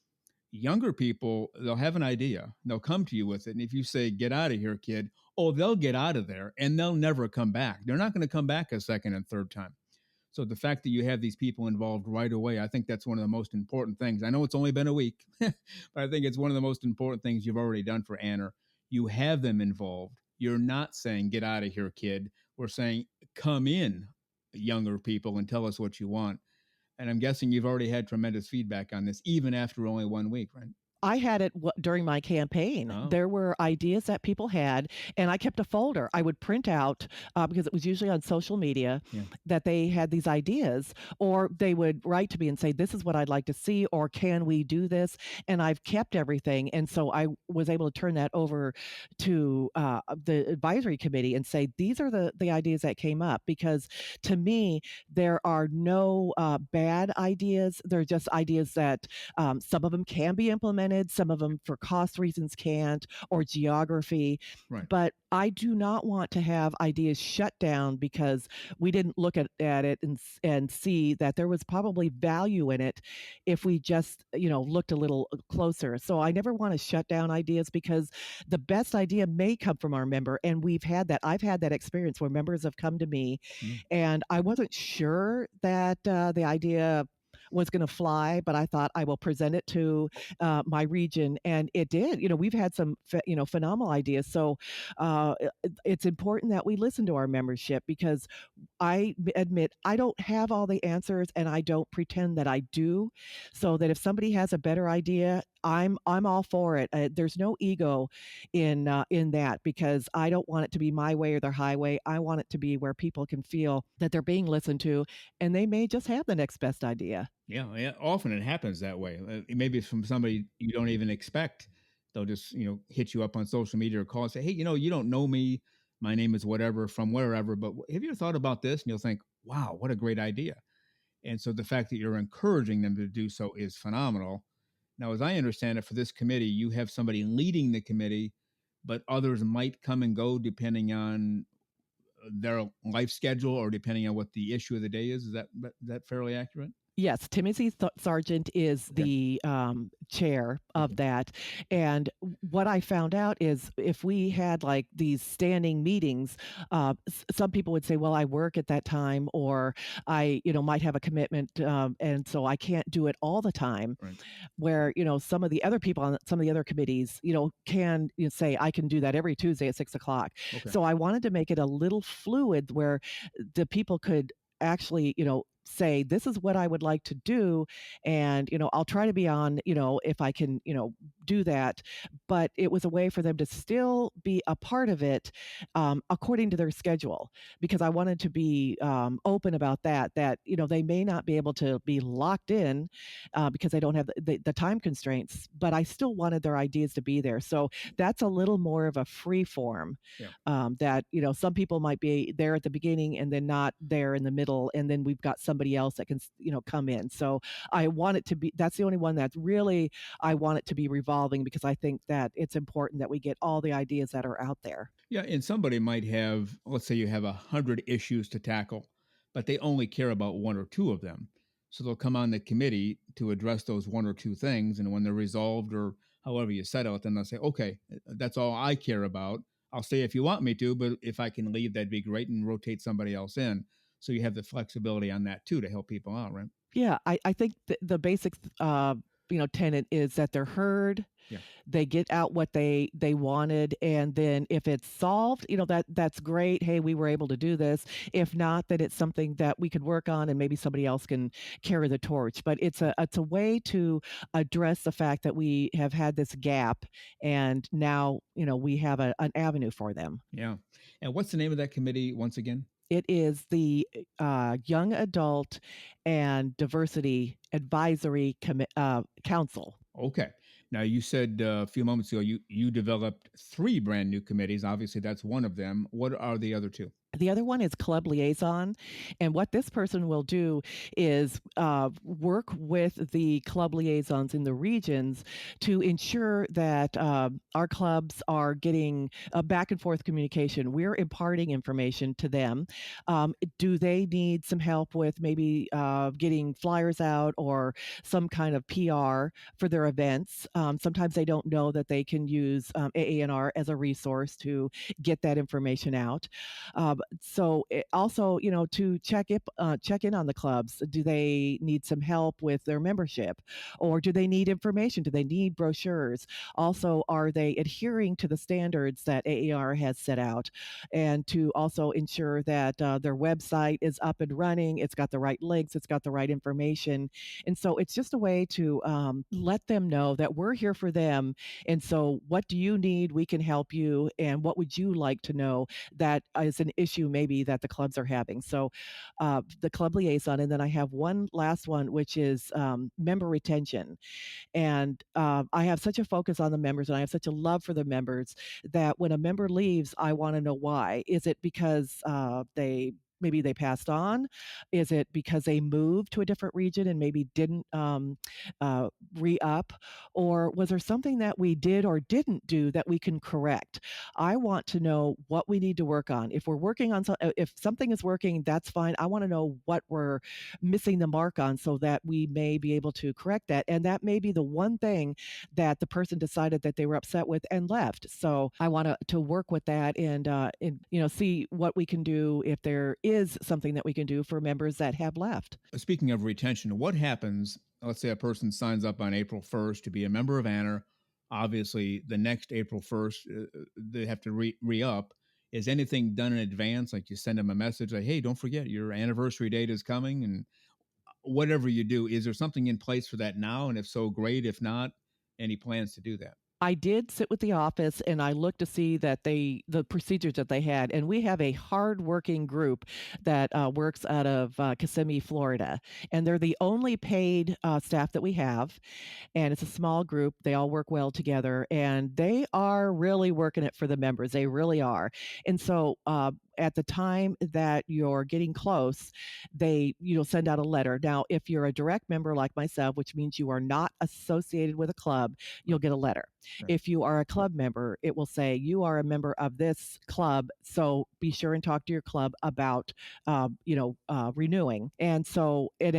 Younger people, they'll have an idea. They'll come to you with it. And if you say, get out of here, kid, oh, they'll get out of there and they'll never come back. They're not going to come back a second and third time. So the fact that you have these people involved right away, I think that's one of the most important things. I know it's only been a week, but I think it's one of the most important things you've already done for AANR. You have them involved. You're not saying, get out of here, kid. We're saying, come in, younger people, and tell us what you want. And I'm guessing you've already had tremendous feedback on this, even after only 1 week, right? I had it during my campaign. Oh, There were ideas that people had, and I kept a folder. I would print out because it was usually on social media yeah. that they had these ideas, or they would write to me and say, "This is what I'd like to see," or "Can we do this?" And I've kept everything, and so I was able to turn that over to the advisory committee and say, "These are the ideas that came up." Because to me, there are no bad ideas. They're just ideas that some of them can be implemented, some of them for cost reasons can't, or geography. Right. But I do not want to have ideas shut down because we didn't look at it and see that there was probably value in it if we just, looked a little closer. So I never want to shut down ideas because the best idea may come from our member. And we've had that. I've had that experience where members have come to me Mm. and I wasn't sure that the idea was going to fly, but I thought I will present it to my region, and it did. We've had some phenomenal ideas. So it's important that we listen to our membership because admit I don't have all the answers, and I don't pretend that I do. So that if somebody has a better idea, I'm all for it. There's no ego in that because I don't want it to be my way or their highway. I want it to be where people can feel that they're being listened to, and they may just have the next best idea. Yeah, yeah. Often it happens that way. Maybe it's from somebody you don't even expect. They'll just, hit you up on social media or call and say, "Hey, you don't know me. My name is whatever from wherever, but have you ever thought about this?" And you'll think, "Wow, what a great idea." And so the fact that you're encouraging them to do so is phenomenal. Now, as I understand it, for this committee, you have somebody leading the committee, but others might come and go depending on their life schedule or depending on what the issue of the day is. Is that fairly accurate? Yes, Timothy Sargent is Okay. the chair of that. And what I found out is if we had like these standing meetings, some people would say, well, I work at that time, or I, might have a commitment. And so I can't do it all the time. Right. Where, some of the other people on some of the other committees, can say, I can do that every Tuesday at 6 o'clock. Okay. So I wanted to make it a little fluid where the people could actually, say this is what I would like to do, and I'll try to be on, if I can, do that. But it was a way for them to still be a part of it according to their schedule, because I wanted to be open about that they may not be able to be locked in because they don't have the time constraints, but I still wanted their ideas to be there. So that's a little more of a free form. Yeah. That some people might be there at the beginning and then not there in the middle, and then we've got somebody else that can come in. So I want it to be, that's the only one that's really, I want it to be revolving, because I think that it's important that we get all the ideas that are out there. Yeah, and somebody might have, let's say you have 100 issues to tackle, but they only care about one or two of them. So they'll come on the committee to address those one or two things, and when they're resolved or however you settle it, then they'll say, "Okay, that's all I care about. I'll stay if you want me to, but if I can leave, that'd be great," and rotate somebody else in. So you have the flexibility on that too to help people out, right? Yeah, I think the basic tenet is that they're heard. Yeah. They get out what they wanted, and then if it's solved, that's great. Hey, we were able to do this. If not, then it's something that we could work on, and maybe somebody else can carry the torch. But it's a way to address the fact that we have had this gap, and now we have an avenue for them. Yeah. And what's the name of that committee once again? It is the Young Adult and Diversity Advisory Council. Okay. Now you said a few moments ago you developed 3 brand new committees. Obviously, that's one of them. What are the other 2? The other one is club liaison. And what this person will do is work with the club liaisons in the regions to ensure that our clubs are getting back and forth communication. We're imparting information to them. Do they need some help with maybe getting flyers out or some kind of PR for their events? Sometimes they don't know that they can use AANR as a resource to get that information out. So also, to check in on the clubs. Do they need some help with their membership, or do they need information? Do they need brochures? Also, are they adhering to the standards that AAR has set out? And to also ensure that their website is up and running, it's got the right links, it's got the right information. And so it's just a way to let them know that we're here for them. And so, what do you need? We can help you. And what would you like to know that is an issue maybe that the clubs are having? So, the club liaison. And then I have one last one, which is member retention. And I have such a focus on the members and I have such a love for the members that when a member leaves, I want to know why. Is it because maybe they passed on? Is it because they moved to a different region and maybe didn't re up? Or was there something that we did or didn't do that we can correct? I want to know what we need to work on. If we're working on if something is working, that's fine. I want to know what we're missing the mark on so that we may be able to correct that. And that may be the one thing that the person decided that they were upset with and left. So I want to work with that and see what we can do if there is something that we can do for members that have left. Speaking of retention, what happens? Let's say a person signs up on April 1st to be a member of AANR. Obviously, the next April 1st, they have to re up. Is anything done in advance? Like you send them a message like, hey, don't forget your anniversary date is coming, and whatever you do, is there something in place for that now? And if so, great. If not, any plans to do that? I did sit with the office and I looked to see that the procedures that they had, and we have a hardworking group that works out of Kissimmee, Florida, and they're the only paid staff that we have, and it's a small group. They all work well together, and they are really working it for the members. They really are, and so. At the time that you're getting close, they send out a letter. Now, if you're a direct member like myself, which means you are not associated with a club, you'll get a letter. Right. If you are a club member, it will say you are a member of this club, so be sure and talk to your club about renewing. And so, and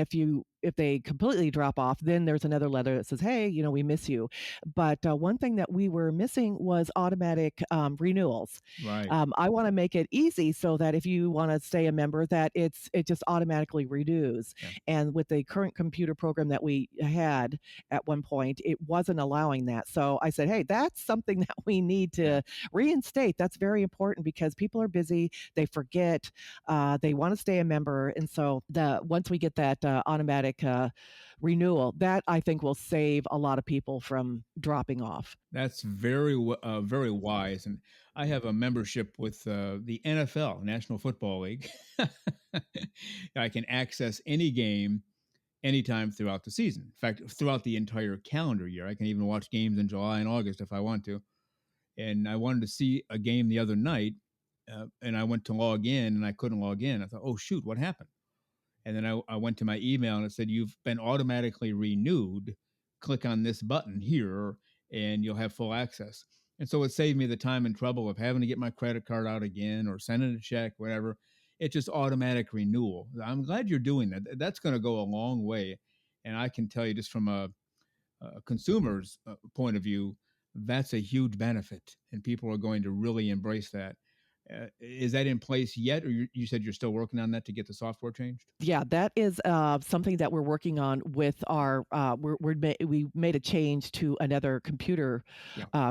if they completely drop off, then there's another letter that says, hey, we miss you. But one thing that we were missing was automatic renewals. Right. I want to make it easy so that if you want to stay a member, that it just automatically renews. Yeah. And with the current computer program that we had at one point, it wasn't allowing that. So I said, hey, that's something that we need to reinstate. That's very important because people are busy. They forget. They want to stay a member. And so once we get that automatic renewal, that I think will save a lot of people from dropping off. That's very wise. And I have a membership with the NFL, National Football League. I can access any game anytime throughout the season. In fact, throughout the entire calendar year. I can even watch games in July and August if I want to. And I wanted to see a game the other night, and I went to log in, and I couldn't log in. I thought, oh, shoot, what happened? And then I went to my email, and it said, you've been automatically renewed. Click on this button here, and you'll have full access. And so it saved me the time and trouble of having to get my credit card out again or sending a check, whatever. It's just automatic renewal. I'm glad you're doing that. That's going to go a long way. And I can tell you just from a consumer's point of view, that's a huge benefit. And people are going to really embrace that. Is that in place yet, or you said you're still working on that to get the software changed? Yeah, that is something that we're working on with our. We made a change to another computer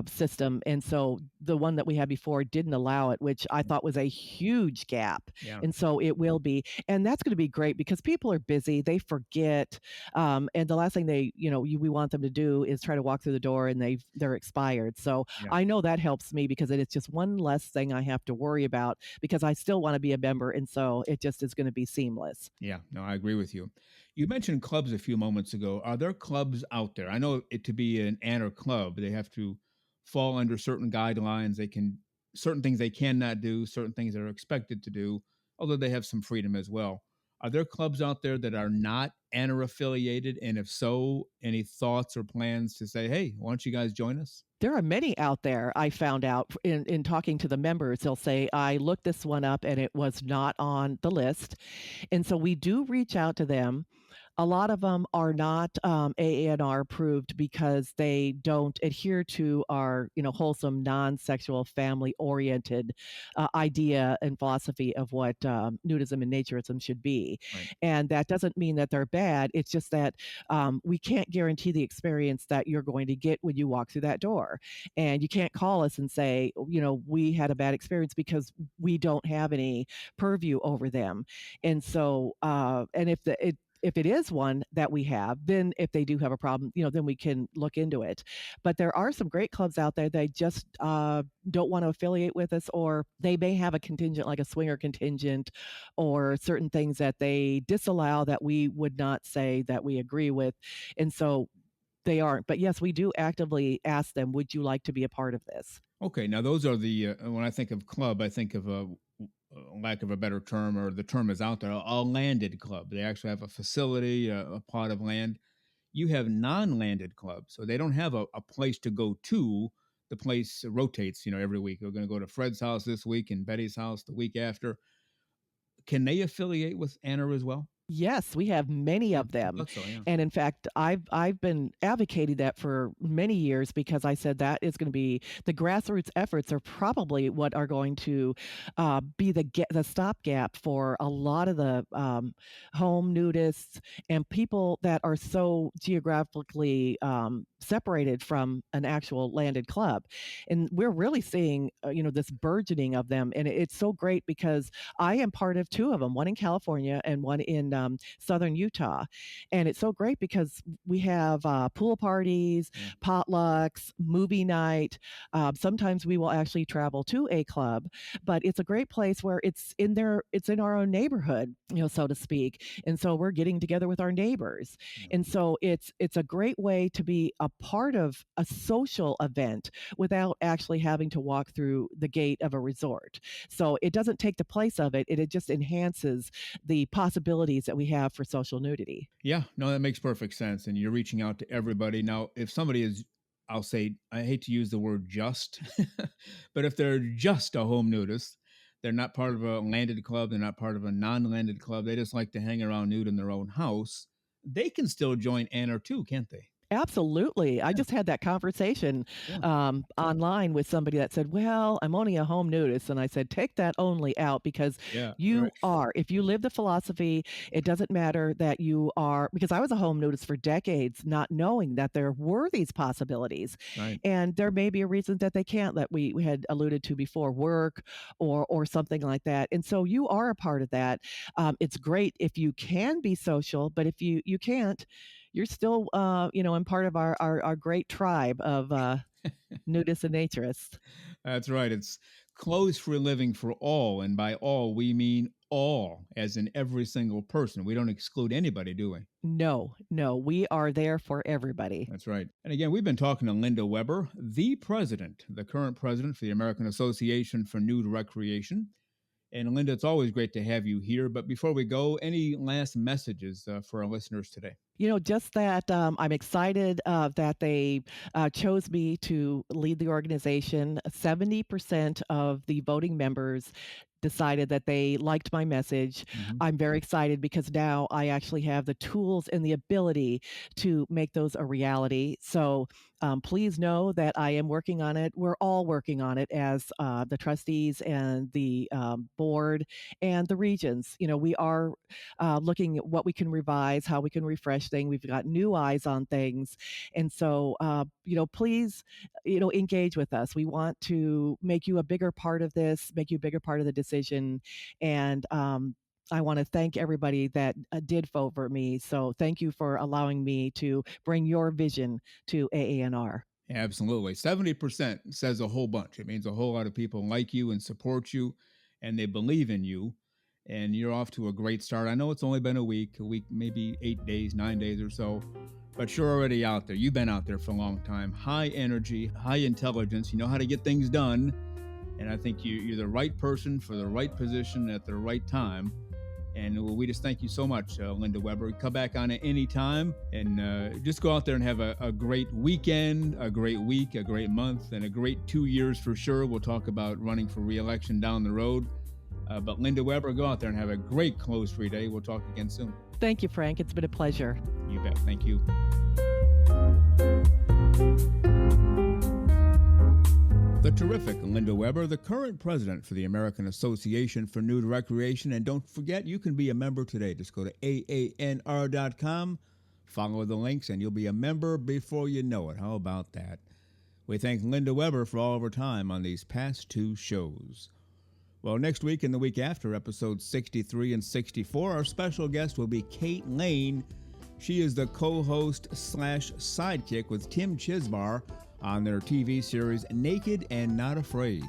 system, and so the one that we had before didn't allow it, which I thought was a huge gap. Yeah. And so it will be, and that's going to be great because people are busy, they forget, and the last thing we want them to do is try to walk through the door and they're expired. So I know that helps me because it's just one less thing I have to worry about because I still want to be a member, and so it just is going to be seamless. Yeah, no, I agree with you. You mentioned clubs a few moments ago. Are there clubs out there? I know to be an AANR club, they have to fall under certain guidelines. Certain things they cannot do, certain things they're expected to do, although they have some freedom as well. Are there clubs out there that are not AANR affiliated? And if so, any thoughts or plans to say, hey, why don't you guys join us? There are many out there. I found out in talking to the members, they'll say, I looked this one up and it was not on the list. And so we do reach out to them. A lot of them are not AANR approved because they don't adhere to our, wholesome, non-sexual, family-oriented idea and philosophy of what nudism and naturism should be. Right. And that doesn't mean that they're bad. It's just that we can't guarantee the experience that you're going to get when you walk through that door. And you can't call us and say, we had a bad experience because we don't have any purview over them. And so, and if it is one that we have, then if they do have a problem, then we can look into it. But there are some great clubs out there that just don't want to affiliate with us, or they may have a contingent, like a swinger contingent, or certain things that they disallow that we would not say that we agree with. And so they aren't. But yes, we do actively ask them, would you like to be a part of this? Okay, now those are the when I think of club, I think of a lack of a better term, or the term is out there, a landed club. They actually have a facility, a plot of land. You have non-landed clubs, so they don't have a place to go to. The place rotates, every week. We're going to go to Fred's house this week and Betty's house the week after. Can they affiliate with AANR as well? Yes, we have many of I them. thought so, yeah. And in fact, I've been advocating that for many years, because I said that is going to be the grassroots efforts are probably what are going to be the stopgap for a lot of the home nudists and people that are so geographically separated from an actual landed club. And we're really seeing this burgeoning of them, and it's so great because I am part of two of them, one in California and one in southern Utah. And it's so great because we have pool parties, potlucks, movie night. Sometimes we will actually travel to a club, but it's a great place where it's in our own neighborhood, so to speak. And so we're getting together with our neighbors. And so it's a great way to be a part of a social event without actually having to walk through the gate of a resort. So it doesn't take the place of it. It just enhances the possibilities that we have for social nudity. Yeah, no, that makes perfect sense. And you're reaching out to everybody. Now, if somebody is, I'll say, I hate to use the word just, but if they're just a home nudist, they're not part of a landed club, they're not part of a non-landed club, they just like to hang around nude in their own house, they can still join AANR too, can't they? Absolutely. I just had that conversation online with somebody that said, well, I'm only a home nudist. And I said, take that only out, because you are. If you live the philosophy, it doesn't matter that you are, because I was a home nudist for decades, not knowing that there were these possibilities. Right. And there may be a reason that they can't, that we had alluded to before, work or something like that. And so you are a part of that. It's great if you can be social, but if you can't, you're still, in part of our great tribe of nudists and naturists. That's right. It's clothes for a living for all. And by all, we mean all, as in every single person. We don't exclude anybody, do we? No, we are there for everybody. That's right. And again, we've been talking to Linda WEBER, the current president for the American Association for Nude Recreation. And Linda, it's always great to have you here. But before we go, any last messages for our listeners today? Just that I'm excited that they chose me to lead the organization. 70% of the voting members decided that they liked my message. I'm very excited because now I actually have the tools and the ability to make those a reality. So please know that I am working on it. We're all working on it as the trustees and the board and the regions. We are looking at what we can revise, how we can refresh things. We've got new eyes on things. And so, please, engage with us. We want to make you a bigger part of this, make you a bigger part of the decision. And I want to thank everybody that did vote for me. So thank you for allowing me to bring your vision to AANR. Absolutely. 70% says a whole bunch. It means a whole lot of people like you and support you, and they believe in you. And you're off to a great start. I know it's only been a week, maybe 8 days, 9 days or so, but you're already out there. You've been out there for a long time. High energy, high intelligence. You know how to get things done. And I think you're the right person for the right position at the right time. And we just thank you so much, Linda WEBER. Come back on it anytime, and just go out there and have a great weekend, a great week, a great month, and a great 2 years for sure. We'll talk about running for re-election down the road. But Linda Weber, go out there and have a great clothes-free day. We'll talk again soon. Thank you, Frank. It's been a pleasure. You bet. Thank you. The terrific Linda Weber, the current president for the American Association for Nude Recreation. And don't forget, you can be a member today. Just go to AANR.com, follow the links, and you'll be a member before you know it. How about that? We thank Linda Weber for all of her time on these past two shows. Well, next week and the week after, episodes 63 and 64, our special guest will be Kate Lane. She is the co-host / sidekick with Tim Chisbar on their TV series Naked and Not Afraid.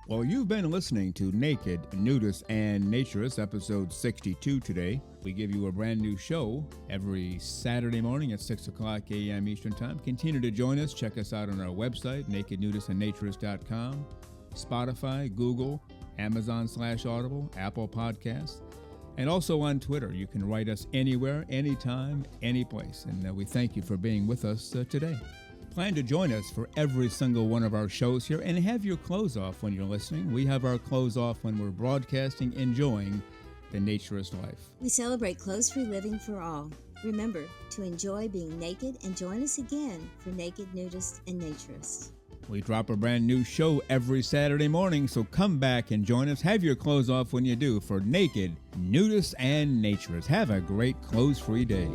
Well, you've been listening to Naked, Nudists, and Naturists, episode 62 today. We give you a brand new show every Saturday morning at 6 o'clock a.m. Eastern Time. Continue to join us. Check us out on our website, nakednudistandnaturist.com, Spotify, Google, Amazon/Audible, Apple Podcasts, and also on Twitter. You can write us anywhere, anytime, any place. And we thank you for being with us today. Plan to join us for every single one of our shows here and have your clothes off when you're listening. We have our clothes off when we're broadcasting, enjoying the naturist life. We celebrate clothes-free living for all. Remember to enjoy being naked and join us again for Naked, Nudists, and Naturists. We drop a brand new show every Saturday morning, so come back and join us. Have your clothes off when you do for Naked, Nudists, and Naturists. Have a great clothes-free day.